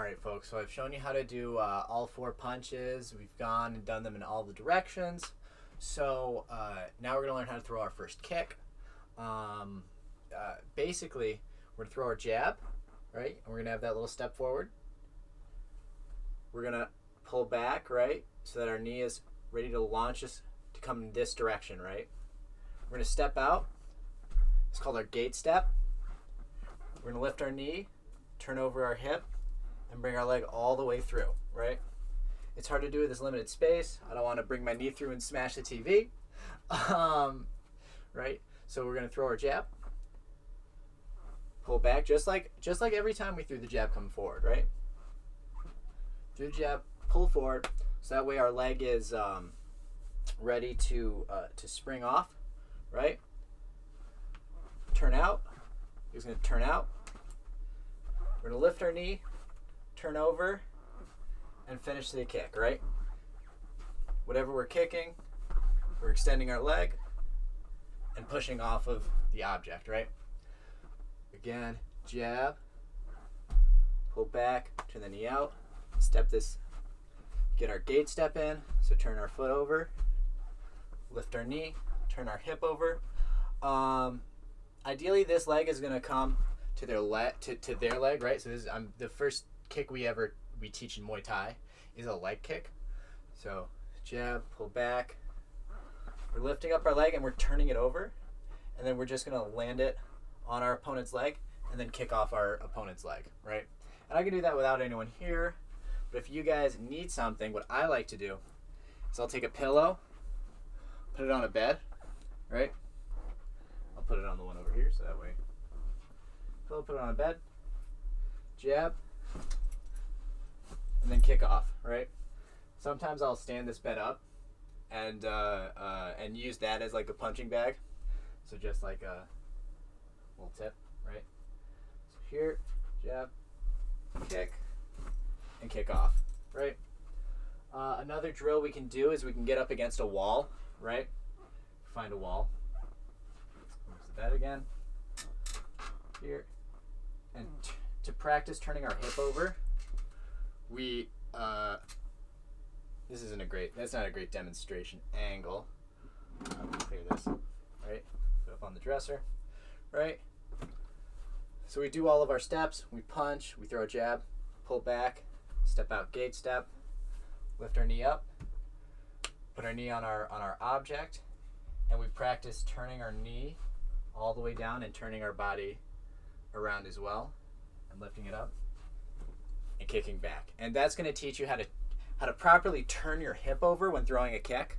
Alright folks, so I've shown you how to do all 4 punches. We've gone and done them in all the directions. So now we're going to learn how to throw our first kick. Basically, we're going to throw our jab, right? And we're going to have that little step forward. We're going to pull back, right? So that our knee is ready to launch us to come in this direction, right? We're going to step out. It's called our gate step. We're going to lift our knee, turn over our hip, and bring our leg all the way through, right? It's hard to do with this limited space. I don't want to bring my knee through and smash the TV, right? So we're going to throw our jab, pull back, just like every time we threw the jab coming forward, right? Through the jab, pull forward, so that way our leg is ready to spring off, right? Turn out. He's going to turn out. We're going to lift our knee, turn over, and finish the kick, right? Whatever we're kicking, we're extending our leg and pushing off of the object, right? Again, jab, pull back, turn the knee out, step this, get our gate step in, so turn our foot over, lift our knee, turn our hip over. Ideally, this leg is going to come to their leg, right? So this is the first kick we teach in Muay Thai is a leg kick. So jab, pull back. We're lifting up our leg and we're turning it over, and then we're just going to land it on our opponent's leg and then kick off our opponent's leg, right? And I can do that without anyone here, but if you guys need something, what I like to do is I'll take a pillow, put it on a bed, right? I'll put it on the one over here so that way. Pillow, put it on a bed, jab, and then kick off, right? Sometimes I'll stand this bed up and use that as like a punching bag. So just like a little tip, right? So here, jab, kick, and kick off, right? Another drill we can do is we can get up against a wall, right? Find a wall. There's the bed again. Here. And to practice turning our hip over, we that's not a great demonstration angle. I'll clear this, right? Put it up on the dresser, right? So we do all of our steps. We punch, we throw a jab, pull back, step out, gate step, lift our knee up, put our knee on our object, and we practice turning our knee all the way down and turning our body around as well, and lifting it up and kicking back. And that's going to teach you how to properly turn your hip over when throwing a kick,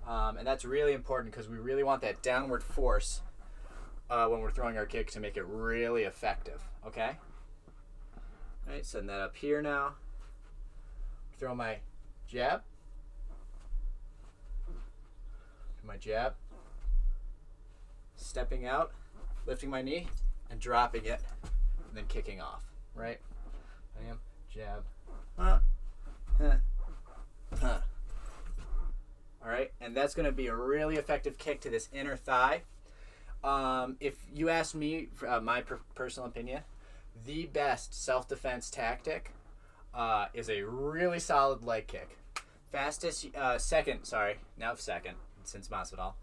and that's really important because we really want that downward force when we're throwing our kick to make it really effective. Okay. All right, setting that up here now. Throw my jab, stepping out, lifting my knee, and dropping it, and then kicking off, right? I am jab, All right, and that's going to be a really effective kick to this inner thigh. If you ask me, my personal opinion, the best self-defense tactic is a really solid leg kick. Second, since Masvidal.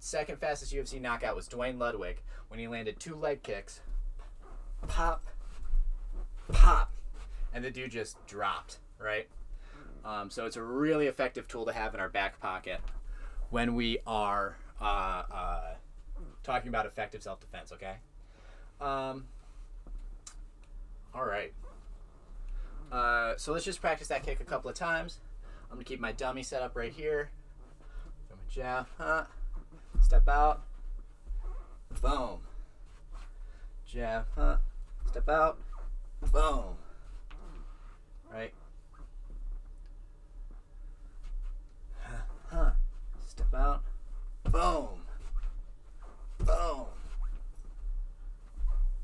Second fastest UFC knockout was Dwayne Ludwig when he landed 2 leg kicks. Pop, pop, and the dude just dropped, right? So it's a really effective tool to have in our back pocket when we are talking about effective self-defense, okay? All right. So let's just practice that kick a couple of times. I'm going to keep my dummy set up right here. Throw my jab, step out, boom. Jab, step out, boom. Right? Step out, boom. Boom.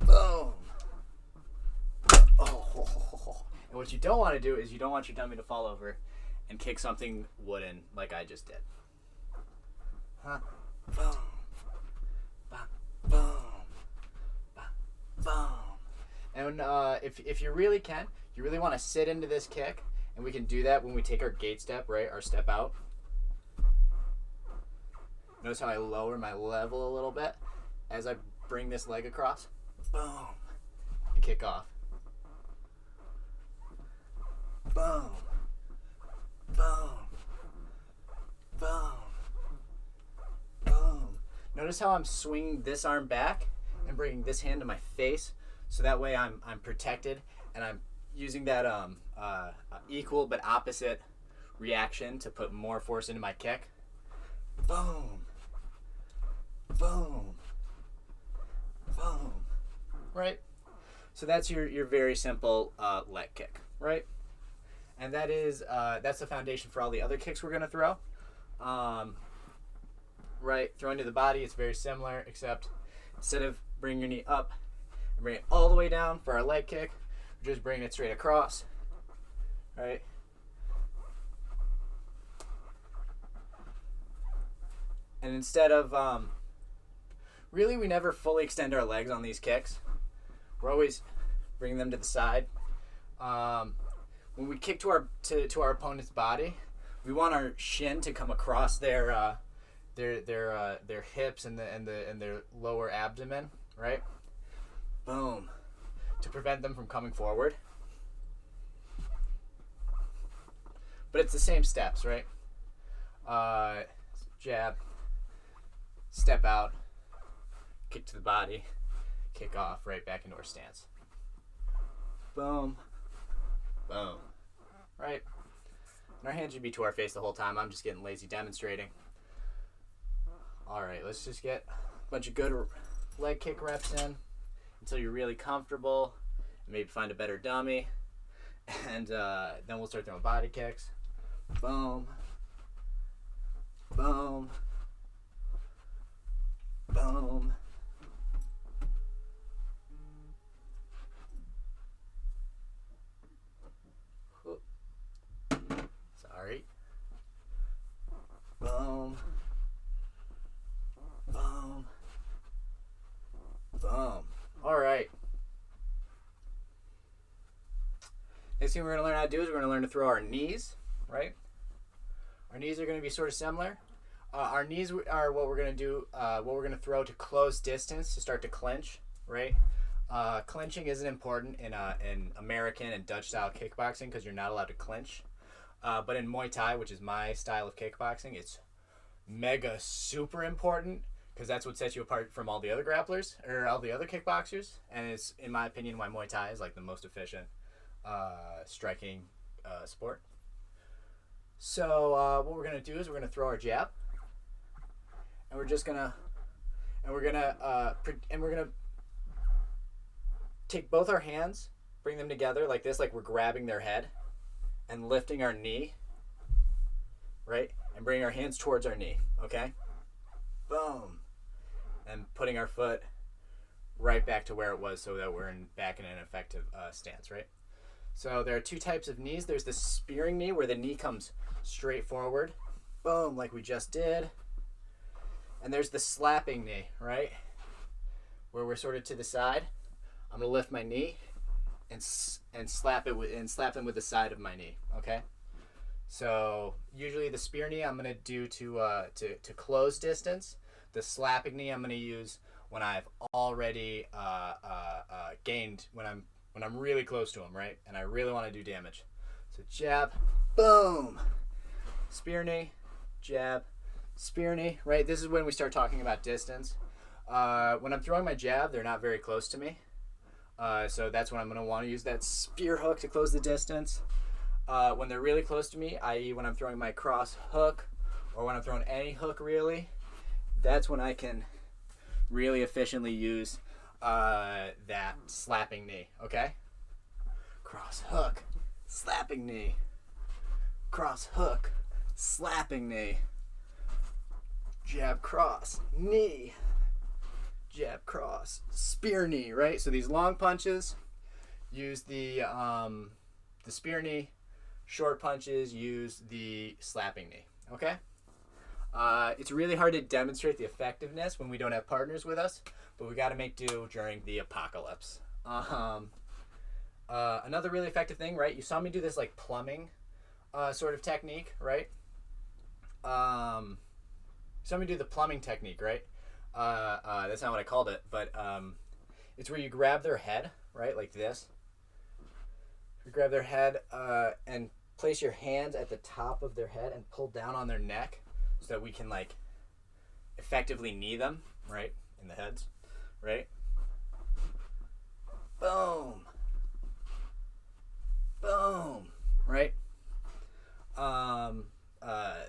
Boom. Oh. And what you don't want to do is you don't want your dummy to fall over and kick something wooden like I just did. Boom. Boom. Boom. Boom. And if you really can, you really want to sit into this kick, and we can do that when we take our gate step, right? Our step out. Notice how I lower my level a little bit as I bring this leg across. Boom. And kick off. Boom. Boom. Boom. Boom. Notice how I'm swinging this arm back and bringing this hand to my face, so that way I'm protected, and I'm using that equal but opposite reaction to put more force into my kick. Boom. Boom. Boom. Right? So that's your very simple leg kick, right? And that's the foundation for all the other kicks we're going to throw. Right? Throwing to the body, it's very similar, except instead of bringing your knee up and bring it all the way down for our leg kick, we're just bringing it straight across, right? And instead of, really we never fully extend our legs on these kicks. We're always bringing them to the side. When we kick to our opponent's body, we want our shin to come across their hips and their lower abdomen, right? Boom. To prevent them from coming forward. But it's the same steps, right? Jab, step out, kick to the body, kick off, right back into our stance. Boom. Boom. Right? And our hands should be to our face the whole time. I'm just getting lazy demonstrating. All right, let's just get a bunch of good leg kick reps in until you're really comfortable, and maybe find a better dummy, and then we'll start throwing body kicks. Boom. Boom. Boom. Sorry. Boom. Boom. Boom. All right. Next thing we're going to learn how to do is we're going to learn to throw our knees, right? Our knees are going to be sort of similar. Our knees are what we're going to do, what we're going to throw to close distance to start to clinch, right? Clinching isn't important in American and Dutch style kickboxing because you're not allowed to clinch. But in Muay Thai, which is my style of kickboxing, it's mega super important because that's what sets you apart from all the other grapplers or all the other kickboxers. And it's, in my opinion, why Muay Thai is like the most efficient striking sport. So what we're gonna do is we're gonna throw our jab, and we're gonna take both our hands, bring them together like this, like we're grabbing their head, and lifting our knee, right, and bringing our hands towards our knee. Okay, boom, and putting our foot right back to where it was, so that we're back in an effective stance, right? So there are two types of knees. There's the spearing knee where the knee comes straight forward, boom, like we just did. And there's the slapping knee, right, where we're sort of to the side. I'm gonna lift my knee and slap them with the side of my knee. Okay. So usually the spear knee I'm gonna do to close distance. The slapping knee I'm gonna use when I've already gained, when I'm really close to him, right? And I really want to do damage. So jab, boom. Spear knee, jab, spear knee, right? This is when we start talking about distance. When I'm throwing my jab, they're not very close to me. So that's when I'm going to want to use that spear hook to close the distance. When they're really close to me, i.e. when I'm throwing my cross hook, or when I'm throwing any hook really, that's when I can really efficiently use that slapping knee, okay? Cross hook, slapping knee. Cross hook, slapping knee. Jab cross, knee. Jab cross, spear knee, right? So these long punches use the spear knee. Short punches use the slapping knee, okay? It's really hard to demonstrate the effectiveness when we don't have partners with us, but we got to make do during the apocalypse. Another really effective thing, right? You saw me do this like plumbing sort of technique, right? Saw me do the plumbing technique, right? That's not what I called it, but it's where you grab their head, right, like this. You grab their head and place your hands at the top of their head and pull down on their neck so that we can like effectively knee them, right, in the heads, right? Boom. Boom. Right?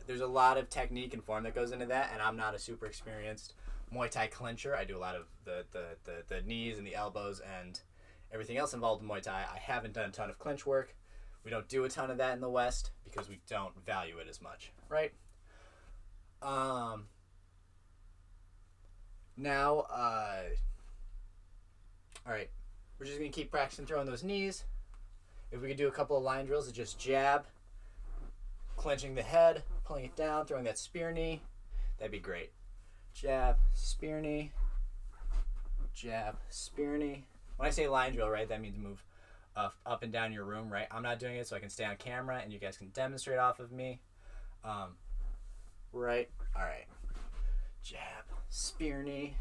There's a lot of technique and form that goes into that, and I'm not a super experienced Muay Thai clincher. I do a lot of the knees and the elbows and everything else involved in Muay Thai. I haven't done a ton of clinch work. We don't do a ton of that in the West because we don't value it as much, right? Now, all right, we're just going to keep practicing throwing those knees. If we could do a couple of line drills of just jab, clenching the head, pulling it down, throwing that spear knee, that'd be great. Jab, spear knee, jab, spear knee. When I say line drill, right, that means move up and down your room, right? I'm not doing it so I can stay on camera and you guys can demonstrate off of me. Right, all right. Jab, spear knee,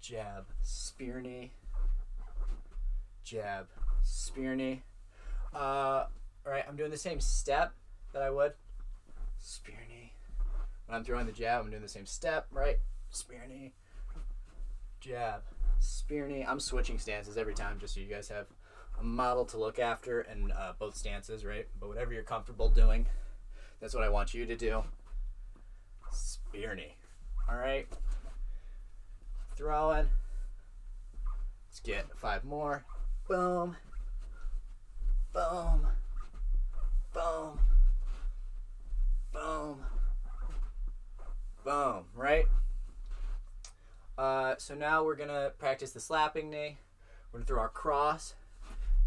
jab, spear knee, jab, spear knee. All right, I'm doing the same step that I would. Spear knee. When I'm throwing the jab, I'm doing the same step, right? Spear knee, jab, spear knee. I'm switching stances every time just so you guys have a model to look after in both stances, right? But whatever you're comfortable doing, that's what I want you to do. Spear knee. All right. Throwing. Let's get 5 more. Boom. Boom. Boom. Boom. Boom. Right? So now we're going to practice the slapping knee. We're going to throw our cross,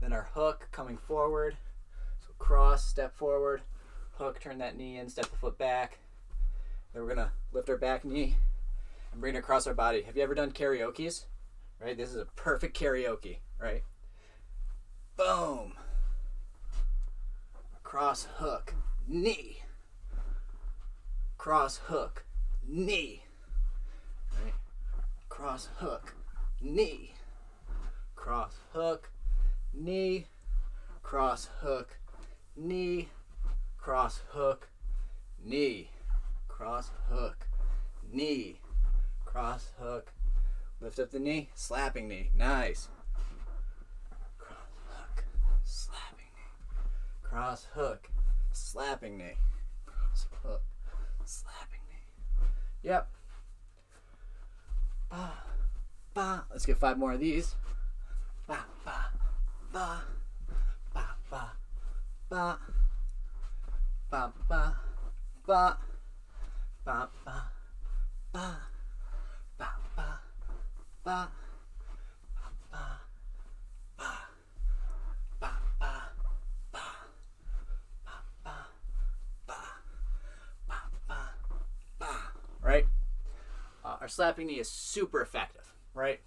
then our hook coming forward. So cross, step forward, hook, turn that knee in, step the foot back. Then we're going to lift our back knee and bring it across our body. Have you ever done karaoke's? Right? This is a perfect karaoke, right? Boom. Cross, hook, knee. Cross, hook, knee. Right? Cross, hook, knee. Cross, hook, knee. Cross, hook, knee. Cross, hook, knee. Cross, hook, knee. Cross, hook. Lift up the knee. Slapping knee. Nice. Cross, hook. Slapping knee. Cross, hook. Slapping knee. Cross, hook. Slapping knee. Yep. Ba, ba. Let's get 5 more of these. Ba, ba, ba. Ba, ba, ba. Ba, ba, ba. Ba, ba, ba. Ba, ba, ba. Ba, ba, ba, ba, ba. Ba, ba, ba. Ba, ba, ba. Right? Our slapping knee is super effective, right?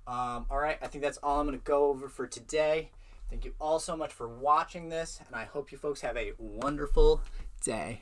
All right, I think that's all I'm going to go over for today. Thank you all so much for watching this, and I hope you folks have a wonderful day.